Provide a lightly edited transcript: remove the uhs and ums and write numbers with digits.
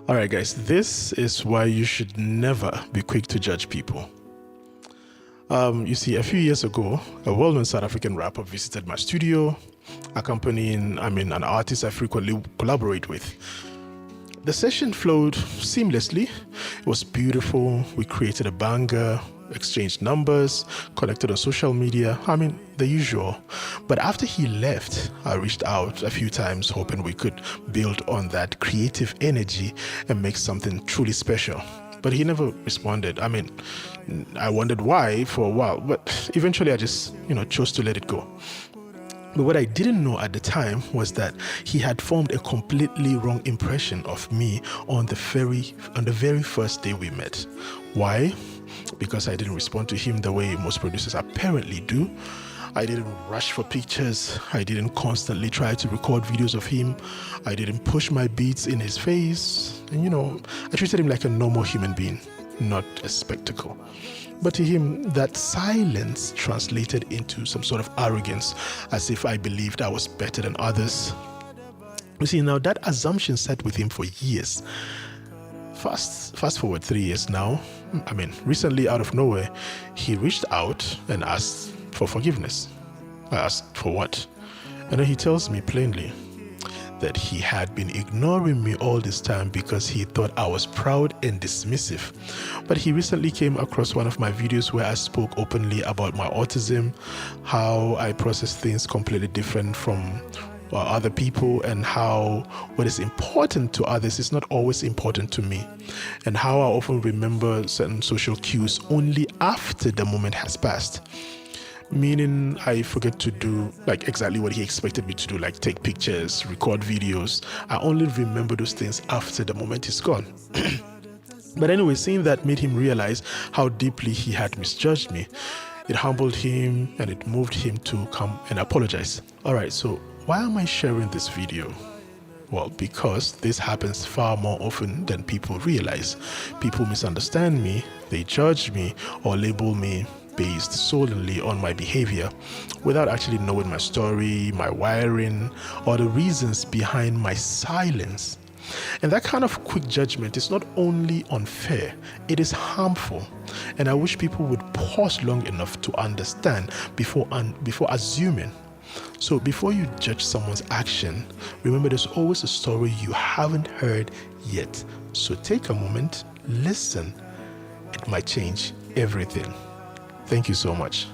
All right, guys, this is why you should never be quick to judge people. You see, a few years ago, a well-known South African rapper visited my studio, accompanying, an artist I frequently collaborate with. The session flowed seamlessly. It was beautiful. We created a banger, exchanged numbers, connected on social media. The usual. But after he left, I reached out a few times hoping we could build on that creative energy and make something truly special. But he never responded. I wondered why for a while, but eventually I just, chose to let it go. But what I didn't know at the time was that he had formed a completely wrong impression of me on the very first day we met. Why? Because I didn't respond to him the way most producers apparently do. I didn't rush for pictures. I didn't constantly try to record videos of him. I didn't push my beats in his face. And I treated him like a normal human being, not a spectacle. But to him, that silence translated into some sort of arrogance, as if I believed I was better than others. You see, now that assumption sat with him for years. Fast forward 3 years now. Recently, out of nowhere, he reached out and asked for forgiveness. I asked for what? And then he tells me plainly that he had been ignoring me all this time because he thought I was proud and dismissive. But he recently came across one of my videos where I spoke openly about my autism, how I process things completely different from other people, and how what is important to others is not always important to me, and how I often remember certain social cues only after the moment has passed. Meaning I forget to do exactly what he expected me to do, like take pictures, record videos. I only remember those things after the moment is gone. But anyway, seeing that made him realize how deeply he had misjudged me. It humbled him and it moved him to come and apologize. Alright, so why am I sharing this video? Well, because this happens far more often than people realize. People misunderstand me, they judge me, or label me based solely on my behavior without actually knowing my story, my wiring, or the reasons behind my silence. And that kind of quick judgment is not only unfair, it is harmful. And I wish people would pause long enough to understand before assuming. So before you judge someone's action, remember there's always a story you haven't heard yet. So take a moment, listen. It might change everything. Thank you so much.